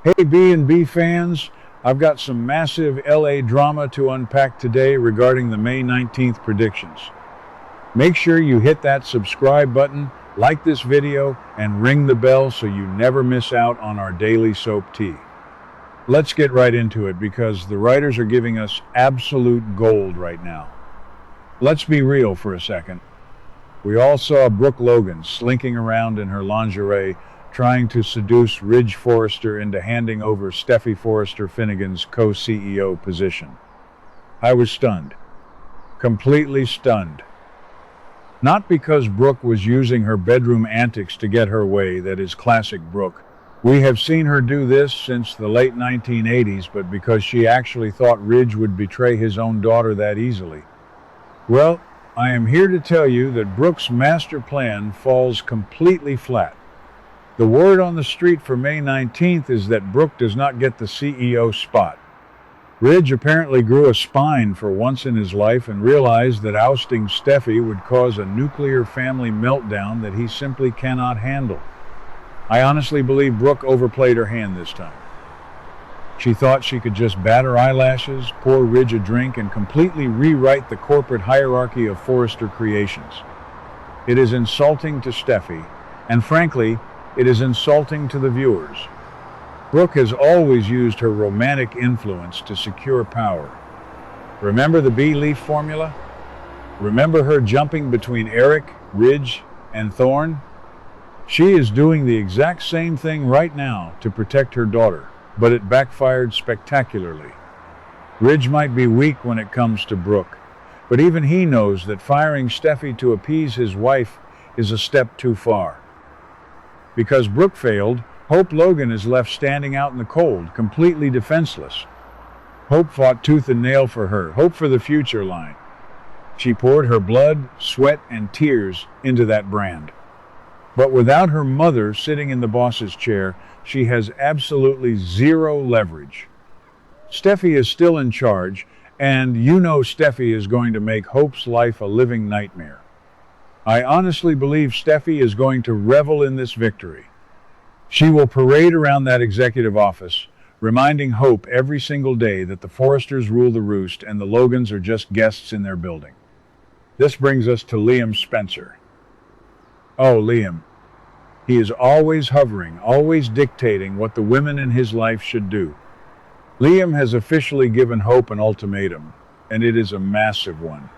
Hey B&B fans, I've got some massive LA drama to unpack today regarding the May 19th predictions. Make sure you hit that subscribe button, like this video, and ring the bell so you never miss out on our daily soap tea. Let's get right into it because the writers are giving us absolute gold right now. Let's be real for a second. We all saw Brooke Logan slinking around in her lingerie, trying to seduce Ridge Forrester into handing over Steffy Forrester Finnegan's co-CEO position. I was stunned. Completely stunned. Not because Brooke was using her bedroom antics to get her way, that is classic Brooke. We have seen her do this since the late 1980s, but because she actually thought Ridge would betray his own daughter that easily. Well, I am here to tell you that Brooke's master plan falls completely flat. The word on the street for May 19th is that Brooke does not get the CEO spot. Ridge apparently grew a spine for once in his life and realized that ousting Steffy would cause a nuclear family meltdown that he simply cannot handle. I honestly believe Brooke overplayed her hand this time. She thought she could just bat her eyelashes, pour Ridge a drink, and completely rewrite the corporate hierarchy of Forrester Creations. It is insulting to Steffy, and frankly, it is insulting to the viewers. Brooke has always used her romantic influence to secure power. Remember the bee leaf formula? Remember her jumping between Eric, Ridge, and Thorne? She is doing the exact same thing right now to protect her daughter, but it backfired spectacularly. Ridge might be weak when it comes to Brooke, but even he knows that firing Steffy to appease his wife is a step too far. Because Brooke failed, Hope Logan is left standing out in the cold, completely defenseless. Hope fought tooth and nail for her, Hope for the future line. She poured her blood, sweat, and tears into that brand. But without her mother sitting in the boss's chair, she has absolutely zero leverage. Steffy is still in charge, and you know Steffy is going to make Hope's life a living nightmare. I honestly believe Steffy is going to revel in this victory. She will parade around that executive office, reminding Hope every single day that the Forresters rule the roost and the Logans are just guests in their building. This brings us to Liam Spencer. Oh, Liam. He is always hovering, always dictating what the women in his life should do. Liam has officially given Hope an ultimatum, and it is a massive one.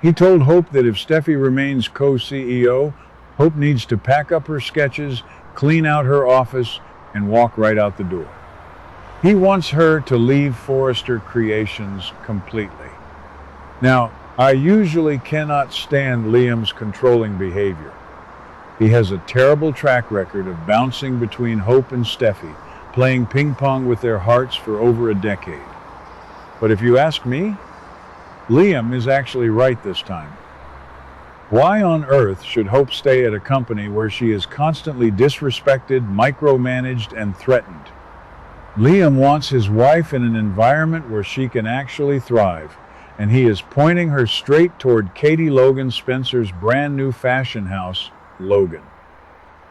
He told Hope that if Steffy remains co-CEO, Hope needs to pack up her sketches, clean out her office, and walk right out the door. He wants her to leave Forrester Creations completely. Now, I usually cannot stand Liam's controlling behavior. He has a terrible track record of bouncing between Hope and Steffy, playing ping pong with their hearts for over a decade. But if you ask me, Liam is actually right this time. Why on earth should Hope stay at a company where she is constantly disrespected, micromanaged, and threatened? Liam wants his wife in an environment where she can actually thrive, and he is pointing her straight toward Katie Logan Spencer's brand new fashion house, Logan.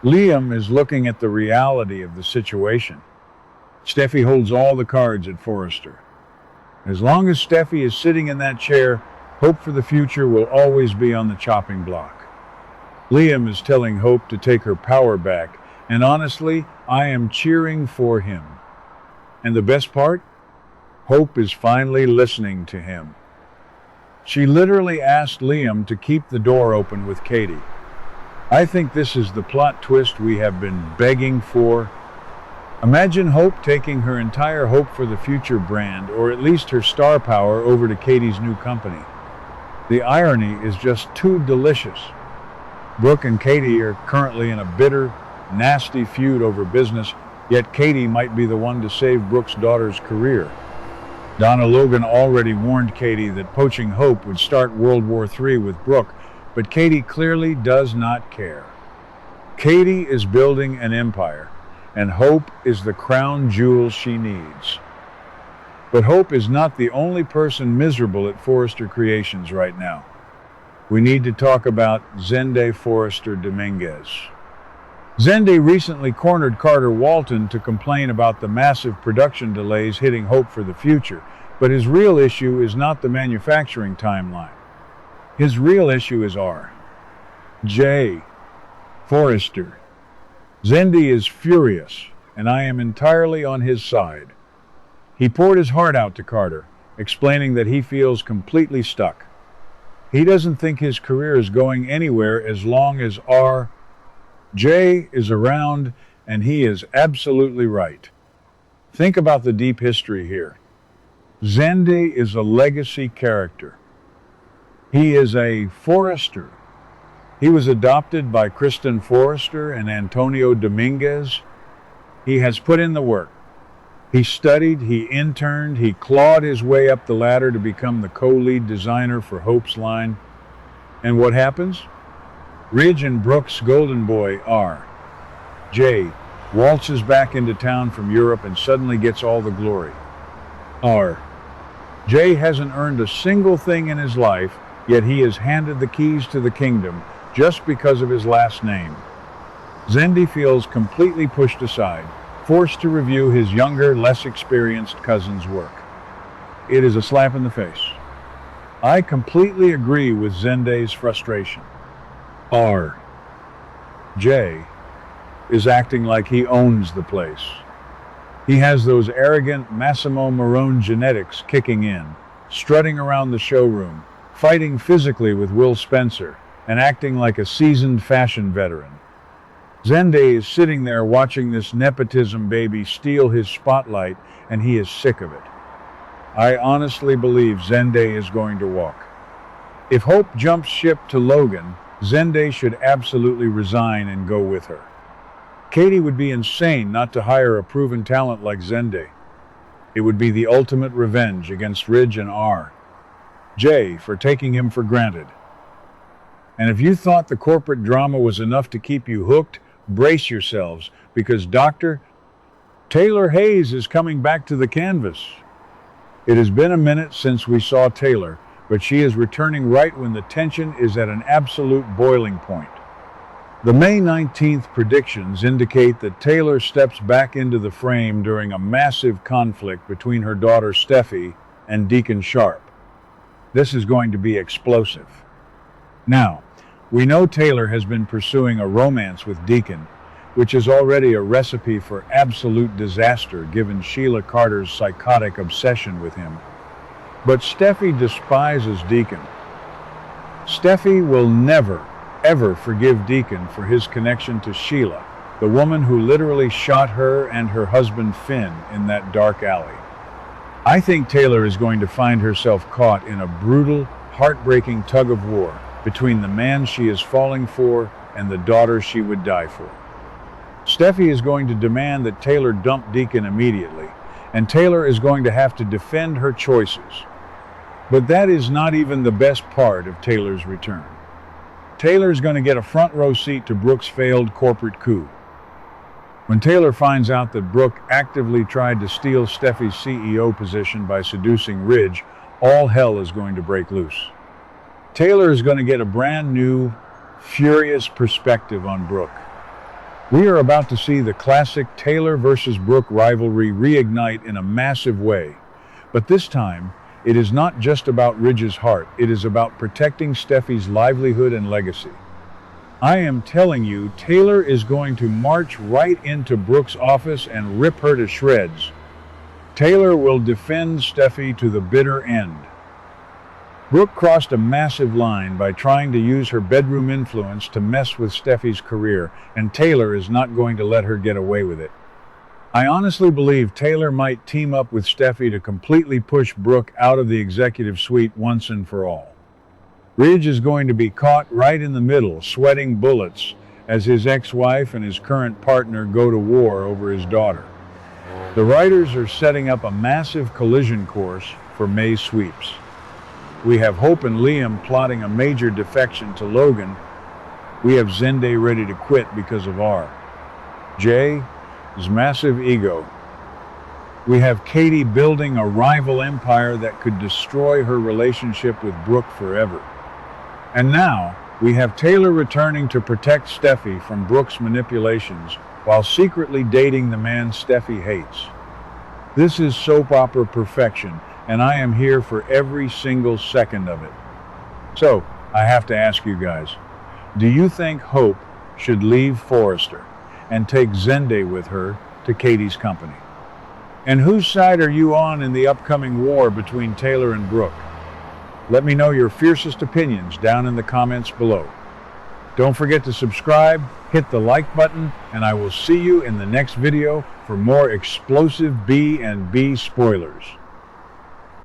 Liam is looking at the reality of the situation. Steffy holds all the cards at Forrester. As long as Steffy is sitting in that chair, Hope for the future will always be on the chopping block. Liam is telling Hope to take her power back, and honestly, I am cheering for him. And the best part? Hope is finally listening to him. She literally asked Liam to keep the door open with Katie. I think this is the plot twist we have been begging for. Imagine Hope taking her entire Hope for the Future brand, or at least her star power, over to Katie's new company. The irony is just too delicious. Brooke and Katie are currently in a bitter, nasty feud over business, yet Katie might be the one to save Brooke's daughter's career. Donna Logan already warned Katie that poaching Hope would start World War III with Brooke, but Katie clearly does not care. Katie is building an empire, and Hope is the crown jewel she needs. But Hope is not the only person miserable at Forrester Creations right now. We need to talk about Zende Forrester Dominguez. Zende recently cornered Carter Walton to complain about the massive production delays hitting Hope for the future, but his real issue is not the manufacturing timeline. His real issue is R. J. Forrester. Zende is furious, and I am entirely on his side. He poured his heart out to Carter, explaining that he feels completely stuck. He doesn't think his career is going anywhere as long as R. J is around, and he is absolutely right. Think about the deep history here. Zende is a legacy character. He is a Forrester. He was adopted by Kristen Forrester and Antonio Dominguez. He has put in the work. He studied, he interned, he clawed his way up the ladder to become the co-lead designer for Hope's line. And what happens? Ridge and Brooke's golden boy, R. J, waltzes back into town from Europe and suddenly gets all the glory. R. J hasn't earned a single thing in his life, yet he is handed the keys to the kingdom just because of his last name. Zende feels completely pushed aside, forced to review his younger, less experienced cousin's work. It is a slap in the face. I completely agree with Zende's frustration. R. J is acting like he owns the place. He has those arrogant Massimo Marone genetics kicking in, strutting around the showroom, fighting physically with Will Spencer, and acting like a seasoned fashion veteran. Zende is sitting there watching this nepotism baby steal his spotlight, and he is sick of it. I honestly believe Zende is going to walk. If Hope jumps ship to Logan, Zende should absolutely resign and go with her. Katie would be insane not to hire a proven talent like Zende. It would be the ultimate revenge against Ridge and R. J for taking him for granted. And if you thought the corporate drama was enough to keep you hooked, brace yourselves, because Dr. Taylor Hayes is coming back to the canvas. It has been a minute since we saw Taylor, but she is returning right when the tension is at an absolute boiling point. The May 19th predictions indicate that Taylor steps back into the frame during a massive conflict between her daughter Steffy and Deacon Sharp. This is going to be explosive. Now, we know Taylor has been pursuing a romance with Deacon, which is already a recipe for absolute disaster given Sheila Carter's psychotic obsession with him. But Steffy despises Deacon. Steffy will never, ever forgive Deacon for his connection to Sheila, the woman who literally shot her and her husband Finn in that dark alley. I think Taylor is going to find herself caught in a brutal, heartbreaking tug of war between the man she is falling for and the daughter she would die for. Steffy is going to demand that Taylor dump Deacon immediately, and Taylor is going to have to defend her choices. But that is not even the best part of Taylor's return. Taylor is going to get a front row seat to Brooke's failed corporate coup. When Taylor finds out that Brooke actively tried to steal Steffy's CEO position by seducing Ridge, all hell is going to break loose. Taylor is going to get a brand new, furious perspective on Brooke. We are about to see the classic Taylor versus Brooke rivalry reignite in a massive way. But this time, it is not just about Ridge's heart, it is about protecting Steffy's livelihood and legacy. I am telling you, Taylor is going to march right into Brooke's office and rip her to shreds. Taylor will defend Steffy to the bitter end. Brooke crossed a massive line by trying to use her bedroom influence to mess with Steffy's career, and Taylor is not going to let her get away with it. I honestly believe Taylor might team up with Steffy to completely push Brooke out of the executive suite once and for all. Ridge is going to be caught right in the middle, sweating bullets, as his ex-wife and his current partner go to war over his daughter. The writers are setting up a massive collision course for May's sweeps. We have Hope and Liam plotting a major defection to Logan. We have Zende ready to quit because of R. J's massive ego. We have Katie building a rival empire that could destroy her relationship with Brooke forever. And now, We have Taylor returning to protect Steffy from Brooke's manipulations while secretly dating the man Steffy hates. This is soap opera perfection, and I am here for every single second of it. So, I have to ask you guys, do you think Hope should leave Forrester and take Zende with her to Katie's company? And whose side are you on in the upcoming war between Taylor and Brooke? Let me know your fiercest opinions down in the comments below. Don't forget to subscribe, hit the like button, and I will see you in the next video for more explosive B&B spoilers.